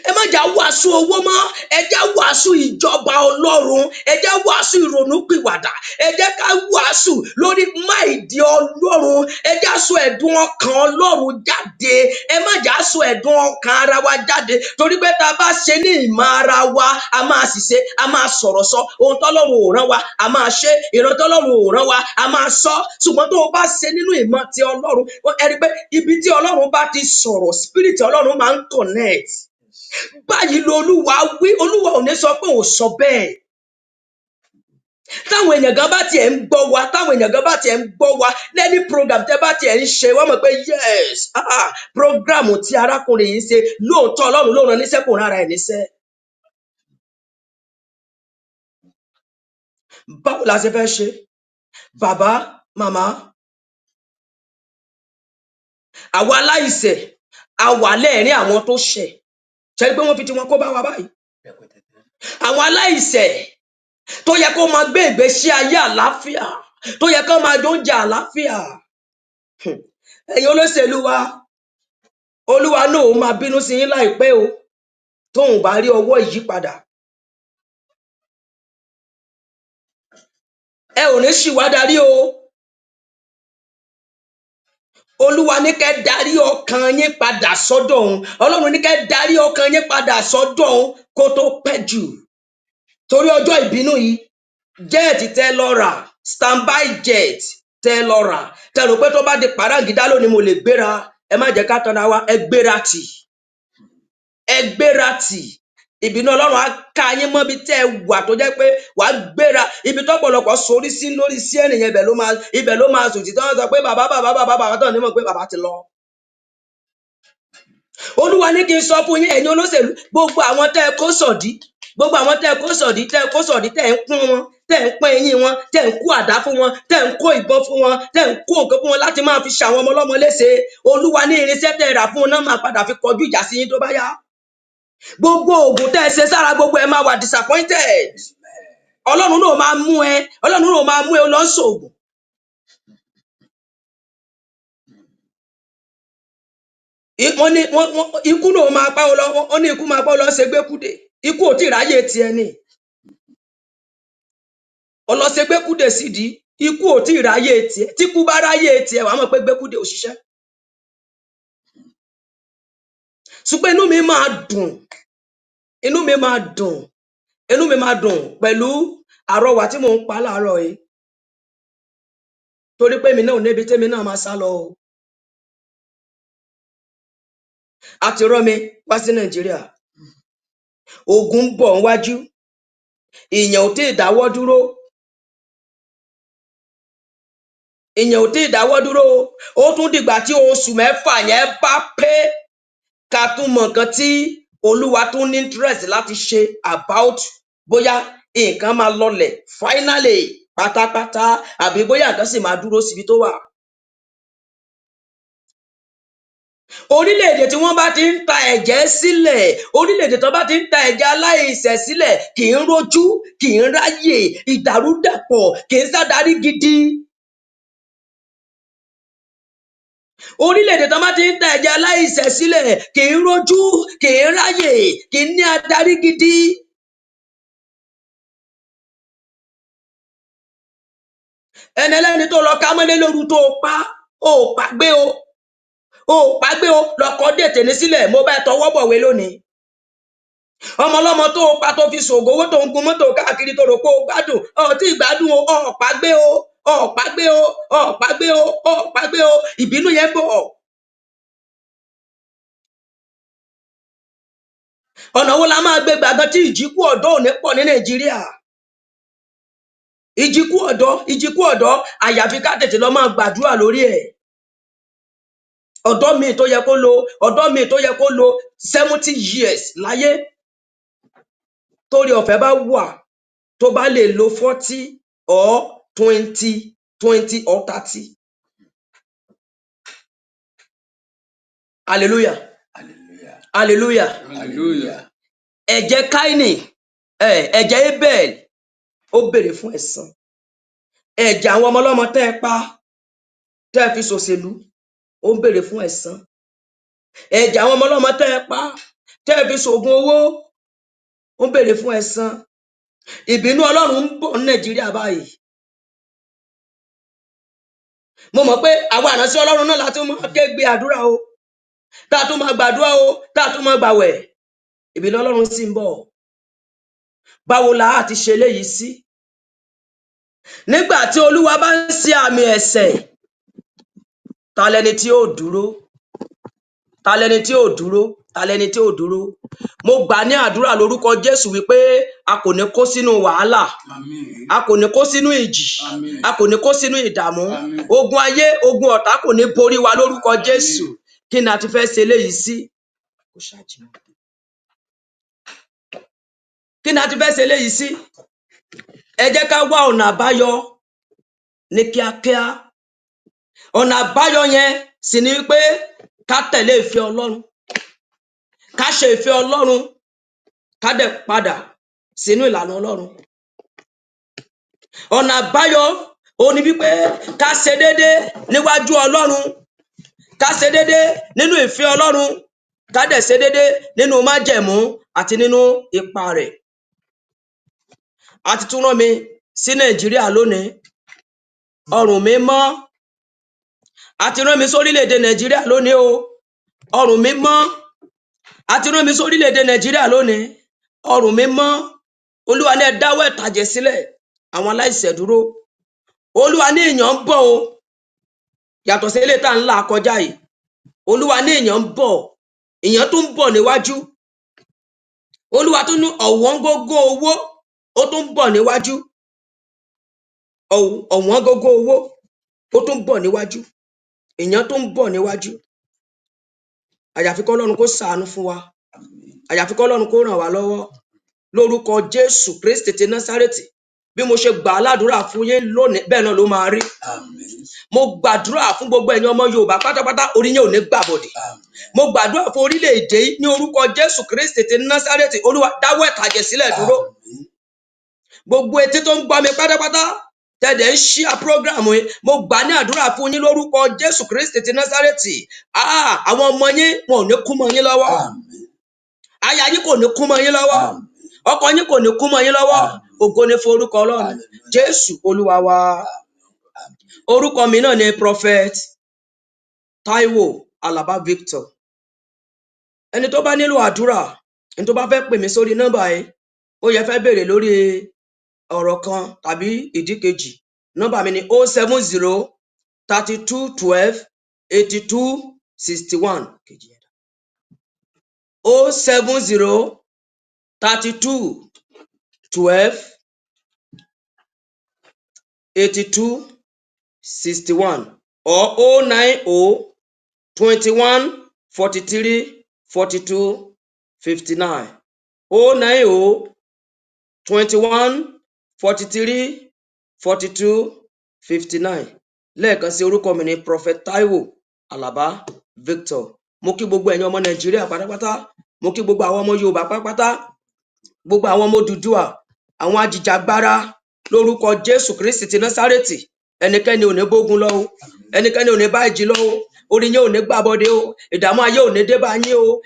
Ẹ má jà wàásù owó mọ́, ẹ jẹ́ wàásù ìjọba Ọlọ́run, ẹ jẹ́ wàásù ìrònúpìwàdà, ẹ jẹ́ ká wàásù lórí máìdí Ọlọ́run, ẹ jẹ́ sọ ẹ̀dùn ọkàn Ọlọ́run jáde, ẹ má jà sọ ẹ̀dùn ọkàn ara wa jáde, torí pé tá a bá ṣe ní ìmọ̀ ara wa, a máa ṣìṣe, a máa sọ̀rọ̀ sọ, ohun tọ́lọ́run ò rán wa, a máa ṣe, ìran tọ́lọ́run ò rán wa, a máa sọ. Ṣùgbọ́n tó o bá ṣe nínú ìmọ̀ ti Ọlọ́run, ẹ rí pé ibi tí Ọlọ́run bá ti sọ̀rọ̀, spirit Ọlọ́run máa ń connect. Báyìí lolúwa wí, Olúwa ò ní sọ pé ò sọ bẹ́ẹ̀. táwọn èèyàn gan bá tiẹ̀ ń gbọ́ wa táwọn èèyàn gan bá tiẹ̀ ń gbọ́ wa lẹ́ni program tẹ́ bá tiẹ̀ ń ṣe wọ́n mọ̀ pé yes program tí arákùnrin yìí ṣe lóòótọ́ Ọlọ́run ló rán níṣẹ́ kò rán ara ẹ̀ níṣẹ́. Báwo la ṣe fẹ́ ṣe? Bàbá màmá àwa aláìṣẹ̀ a wà lẹ́ẹ̀rín àwọn tó ṣẹ̀ ṣe pé wọ́n fi tiwọn kó bá wa báyìí. Àwọn aláìṣẹ̀ tó yẹ kó máa gbé ìgbésí ayé àlàáfíà tó yẹ kó máa jóúnjẹ àlàáfíà. Ẹ̀yin olóṣèlú wa Olúwa náà ó máa bínú sí yín láìpẹ́ o tóun bá rí ọwọ́ ìyípadà. Ẹ ò ní ṣì wá darí o. Olúwa ní kẹ́ darí ọkàn yín padà sọ́dọ̀ òun. Ọlọ́run ní kẹ́ darí ọkàn yín padà sọ́dọ̀ òun kó tó pẹ́ jù. Torí ọjọ́ ìbínú yìí jet tẹ́ lọ rà standby jet tẹ́ lọ rà tẹ́ rò pé tó bá di pàrágídá lónìí mo lè gbéra. Ẹ má jẹ́ ká tanra wa, ẹ gbéra tì. Ẹ gbéra tì. Ìbínú Ọlọ́run á ká yín mọ́ bí tẹ́ ẹ wà tó jẹ́ pé wàá gbéra. Ibi tọ́pọ̀lọpọ̀ sorí sí lórí sí ènìyàn ibẹ̀ ló máa sùn títí wọ́n sọ pé bàbá tó ní mọ̀ pé bàbá ti lọ. Olúwa ní kí n sọ fún yín ẹ̀yin olóṣèlú gbogbo àwọn tẹ́ ẹ kó sọ̀dí gbogbo àwọn tẹ́ ẹ kó sọ̀dí tẹ́ ẹ kó sọ̀dí tẹ́ ẹ ń kún wọn tẹ́ ẹ ń pín eyín wọn tẹ́ ẹ ń kó àdá fún wọn tẹ́ ẹ ń kó ìbọn fún wọn tẹ́ ẹ ń kó nǹkan fún wọn láti máa fi ṣàwọn ọmọ ọlọ́mọ léṣe. Olúwa ní irinṣẹ́ tẹ́ ẹ rà fún wọn náà máa padà fi kọjú ìjà sí yín tó bá yá. Gbogbo oògùn tẹ́ ẹ ṣe sára gbogbo ẹ máa wà disappointed. Ọlọ́run náà máa mú ẹ lọ sóògùn. Ikú náà máa pa ọ lọ wọ́n ní ikú máa pa ọ lọ ṣègbékúdè. Ikú ò tí ì ráyè tiẹ̀ ni. Ọlọ́ṣègbékúdè sídìí ikú ò tí ì ráyè tiẹ̀. Tíkú bá ráyè tiẹ̀ wàá mọ̀ pé gbékúdè ò ṣiṣẹ́. Ṣùgbọ́n inú mi máa dùn pẹ̀lú àrọwà tí mò ń pa láàárọ̀ yìí. Torí pé mi náà ò níbi tèmi náà máa sá lọ o. A ti rán mi wá sí Nàìjíríà. Ogun ń bọ̀ níwájú. Ìyẹn ò tí ì dáwọ́ dúró. Ó tún dìgbà tí oṣù 6 yẹn bá pé ká tún mọ nǹkan tí Olúwa tún ní interest láti ṣe about bóyá nǹkan máa lọlẹ̀ finally pátápátá àbí bóyá nǹkan sì máa dúró síbi tó wà. Orílẹ̀-èdè tí wọ́n bá ti ń ta ẹ̀jẹ̀ sílẹ̀, orílẹ̀-èdè tó bá ti ń ta ẹ̀jẹ̀ aláìṣẹ̀ sílẹ̀ kì í rójú, kì í ráyè, ìdàrúdàpọ̀, kì í sádarí gidi. Orílẹ̀-èdè tó bá ti ń ta ẹ̀jẹ̀ aláìṣẹ̀ sílẹ̀ kì í rójú, kì í ráyè, kì í ní adarí gidi. Ẹni ẹlẹ́ni tó lọ ká mọ́lé lóru tó pa, ó pàgbé o lọkọ dètè ní sílẹ̀ mo bá tọwọ́ bọ̀wé lónìí. Ọmọ ọlọ́mọ tó pa tó fi ṣògo owó tó ń gun mọ́tò káàkiri tó rò pé ó gbádùn tí ìgbádùn ọ̀págbé o ìbínú yẹn bọ̀. Ọ̀nà wo la máa gbé gbàgán tí ìjíkú ọ̀dọ́ ò ní pọ̀ ní Nàìjíríà? Ìjíkú ọ̀dọ́ àyàfi ká tètè lọ máa gbàdúrà lórí ẹ̀. Ọ̀dọ́ mi tó yẹ kó lo 70 years láyé torí ọ̀fẹ́ bá wà tó bá lè lo 40 or 20 or 30. Hallelujah. Ẹ̀jẹ̀ Káínì, ẹ̀jẹ̀ Abel ó béèrè fún ẹ̀san. Ẹ̀jẹ̀ àwọn ọmọ ọlọ́mọ tẹ́ ẹ pa tẹ́ ẹ fi ṣòṣèlú ó ń béèrè fún ẹ̀san. Ẹ̀jẹ̀ àwọn ọmọ ọlọ́mọ tẹ́ ẹ pa tẹ́ ẹ fi ṣògùn owó ó ń béèrè fún ẹ̀san. Ìbínú Ọlọ́run ń bọ̀ ní Nàìjíríà báyìí. Mo mọ̀ pé àwọn àránṣẹ́ Ọlọ́run náà láti máa kégbe àdúrà o, tá a tún máa gbàdúrà o, tá a tún máa gbàwẹ̀. Ìbínú Ọlọ́run sì ń bọ̀. Báwo la á ti ṣe léyìí sí? Nígbà tí Olúwa bá ń ṣe àmì ẹ̀ṣẹ̀, ta lẹni tí ó dúró? ta lẹni tí ò dúró, ta lẹni tí ò dúró. Mo gbà ní àdúrà lórúkọ Jésù wípé a kò ní kó sínú wàhálà, Àmín. a kò ní kó sínú ìjì, Àmín. a kò ní kó sínú ìdààmú. Àmín. Ogun ayé, ogun ọ̀tá kò ní borí wa lórúkọ Àmín. Jésù. Kí ni a ti fẹ́ ṣe eléyìí sí? Kí ni a ti fẹ́ ṣe eléyìí sí? Ẹ jẹ́ ká wá ọ̀nà àbáyọ ní kíákíá. Ọ̀nà àbáyọ yẹn sì ni wípé ká tẹ̀lé ìfẹ́ Ọlọ́run, ká ṣe ìfẹ́ Ọlọ́run, ká dẹ̀ padà sínú ìlànà Ọlọ́run. Ọ̀nà àbáyọ ó ní wípé ká ṣe déédé níwájú Ọlọ́run, ká ṣe déédé nínú ìfẹ́ Ọlọ́run, ká dẹ̀ ṣe déédé nínú májẹ̀mú àti nínú ipa rẹ̀. A ti tún rán mi sí Nàìjíríà lónìí, ọrùn mi mọ́. A ti rán mi sórílẹ̀-èdè Nàìjíríà lónìí o, ọrùn mi mọ́. A ti rán mi sórílẹ̀-èdè Nàìjíríà lónìí, ọrùn mi mọ́. Olúwa ní ẹ dáwọ́ ẹ̀tàjẹ̀ sílẹ̀, àwọn aláìṣẹ̀ dúró. Olúwa ní èèyàn ń bọ̀ o, yàtọ̀ sí eléyìí tá ń là kọjá yìí. Olúwa ní èèyàn ń bọ̀, èèyàn tún ń bọ̀ níwájú. Olúwa tún ní ọ̀wọ́n gógó owó, ó tún ń bọ̀ níwájú. Ọ̀wọ́n gógó owó, ó tún ń bọ̀ níwájú. Èèyàn tún ń bọ̀ níwájú. Àyàfi kí Ọlọ́run kó ṣàánú fún wa, àyàfi kí Ọlọ́run kó ràn wá lọ́wọ́ lórúkọ Jésù Kristi ti Násárẹ́tì. Bí mo ṣe gbà á ládùúrà fún yín lónìí, bẹ́ẹ̀ náà ló máa rí. Mo gbàdúrà fún gbogbo ẹ̀yin ọmọ Yorùbá pátápátá, orí yín ò ní gbàbọ̀dẹ̀. Mo gbàdúrà fún orílẹ̀-èdè yìí ní orúkọ Jésù Kristi ti Násárẹ́tì. Olúwa dáwọ́ ẹ̀tàjẹ̀ sílẹ̀ dúró. Gbogbo etí tó ń gbọ́ mi pátápátá tẹ̀dẹ̀ ń ṣíà prógrámù yìí, mo gbà ní àdúrà fún yín lórúkọ Jésù Kristi ti Násárẹ́tì. Àwọn ọmọ yín wọn ò ní kú mọ́ yín lọ́wọ́. Aya yín kò ní kú mọ́ yín lọ́wọ́. Ọkọ yín kò ní kú mọ́ yín lọ́wọ́. Ògo ni fún orúkọ Ọlọ́run. Jésù Olúwa wa. Orúkọ mi náà ni Prophet Taiwo Alaba Victor. Ẹni tó bá nílò àdúrà, ẹni tó bá fẹ́ pè mí sórí nọ́mbà yìí, ó yẹ fẹ́ béèrè lórí ọ̀rọ̀ kan tàbí ìdí kejì. Nọ́mbà mi ni 070 32 12 82 61. 070 32 12 82 61 or 090 21 43 42 59. 090 21 43 42 59. Lẹ́ẹ̀kan sí, orúkọ mi ni Prophet Taiwo Alaba Victor. Mo kí gbogbo ẹ̀yin ọmọ Nàìjíríà pátápátá, mo kí gbogbo àwọn ọmọ Yorùbá pátápátá, gbogbo àwọn ọmọ Odùduwà, àwọn ajìjàgbara lórúkọ Jésù Kristi ti Násárẹ́tì. Ẹnikẹ́ni ò ní bógun lọ o, ẹnikẹ́ni ò ní bá ìjì lọ o, orí yín ò ní gbàbọdé o, ìdààmú ayé ò ní dé bá yín o.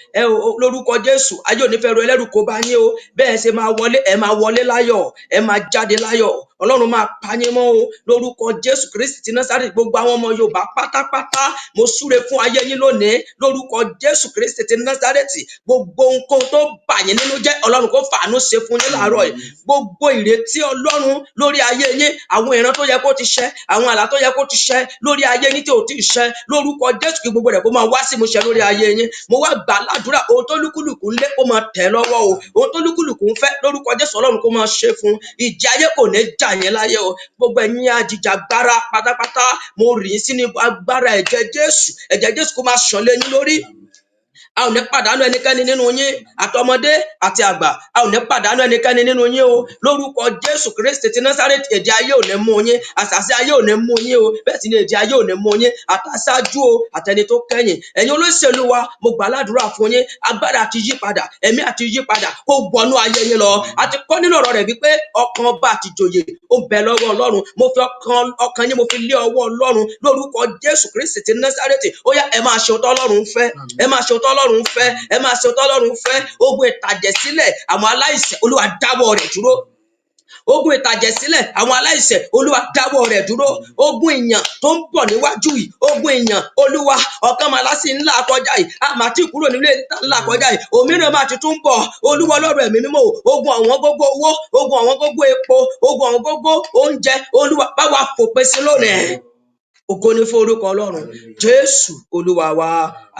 Lórúkọ Jésù, ayé ò ní fẹ́ ru ẹlẹ́rù kó bá yín o. Bẹ́ẹ̀ ṣe máa wọlé, ẹ máa wọlé láyọ̀, ẹ máa jáde láyọ̀. Ọlọ́run máa pa yín mọ́ o lórúkọ Jésù Kristi ti Násárẹ́tì. Gbogbo àwọn ọmọ Yorùbá pátápátá, mo súre fún ayé yín lónìí lórúkọ Jésù Kristi ti Násárẹ́tì. Gbogbo nǹkan tó bà yín nínú jẹ́, Ọlọ́run kó fàánú ṣe fún yín láàárọ̀ yìí. Gbogbo ìrètí Ọlọ́run lórí ayé yín, àwọn ìran tó yẹ kó ti ṣẹ, àwọn àlá tó yẹ kó ti ṣẹ lórí ayé yín tí ò tí ì ṣẹ, lórúkọ Jésù kí gbogbo rẹ̀ kó máa wá sí ìmúṣẹ lórí ayé yín. Mo wá gbà ládùúrà, ohun tó lúkúlùkù ń lé kó máa tẹ̀ lọ́wọ́ o, ohun tó lúkúlùkù ń fẹ́ lórúkọ Jésù Ọlọ́run kó máa ṣe fún. Ìjì ayé kò ní jà yín láyé o. Gbogbo ẹ̀yin ajìjàgbara pátápátá, mo rì í sínú agbára ẹ̀jẹ̀ Jésù. Ẹ̀jẹ̀ Jésù kó máa ṣàn lé yín lórí. A ò ní pàdánù ẹnikẹ́ni nínú yín, àtọmọdé àti àgbà. A ò ní pàdánù ẹnikẹ́ni nínú yín o. Lórúkọ Jésù Kristi ti Násárẹ́tì, èdè ayé ò ní mú yín, àṣàsí ayé ò ní mú yín o. Bẹ́ẹ̀ sì ni èdè ayé ò ní mú yín, àtàṣáájú o, àtẹni tó kẹ́yìn. Ẹ̀yin olóṣèlú wa, mo gbà ládùúrà fún yín. Agbára àti yípadà, ẹ̀mí àti yípadà kó wọnú ayé yín lọ. A ti kọ́ nínú ọ̀rọ̀ rẹ̀ wípé ọkàn ọba àti ìjòyè ó bẹ lọ́wọ́ Ọlọ́run. Mo fi ọkàn yín, mo fi lé ọwọ́ Ọlọ́run lórúkọ Jésù Kristi ti Násárẹ́tì. Ó yá, ẹ máa ṣe ohun tó Ọlọ́run fẹ́, ẹ máa ṣe ohun tó Ọlọ́run fẹ́, ẹ máa ṣe ohun tó Ọlọ́run fẹ́. Ogun ìtàjẹ̀sílẹ̀ àwọn aláìṣẹ̀, Olúwa dáwọ́ rẹ̀ dúró. Ogun ìtàjẹ̀sílẹ̀ àwọn aláìṣẹ̀, Olúwa dáwọ́ rẹ̀ dúró. Ogun ìyàn tó ń bọ̀ níwájú yìí, ogun ìyàn, Olúwa, ọ̀kan máa lásì ńlá kọjá yìí, a máa ti kúrò nílé ńlá kọjá yìí, òmíràn máa ti tún bọ̀. Olúwa Ọlọ́run ẹ̀mí mímọ́, ogun àwọn gógó owó, ogun àwọn gógó epo, ogun àwọn gógó oúnjẹ, Olúwa bá wa fòpin sí lónìí. ògo ni fún orúkọ Ọlọ́run. Jésù Olúwa wa.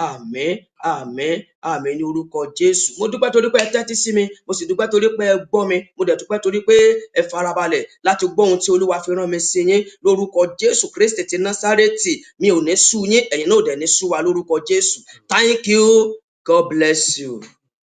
Àmín, àmín, àmín ní orúkọ Jésù. Mo dúpẹ́ torí pé ẹ tẹ́tí sí mi, mo sì dúpẹ́ torí pé ẹ gbọ́ mi, mo dẹ̀ dúpẹ́ torí pé ẹ farabalẹ̀ láti gbọ́ ohun tí Olúwa fi rán mi sí yín lórúkọ Jésù Kristi ti Násárẹ́tì. Mi ò ní sú yín, ẹ̀yin náà ò dẹ̀ ní sú wa lórúkọ Jésù. Thank you. God bless you.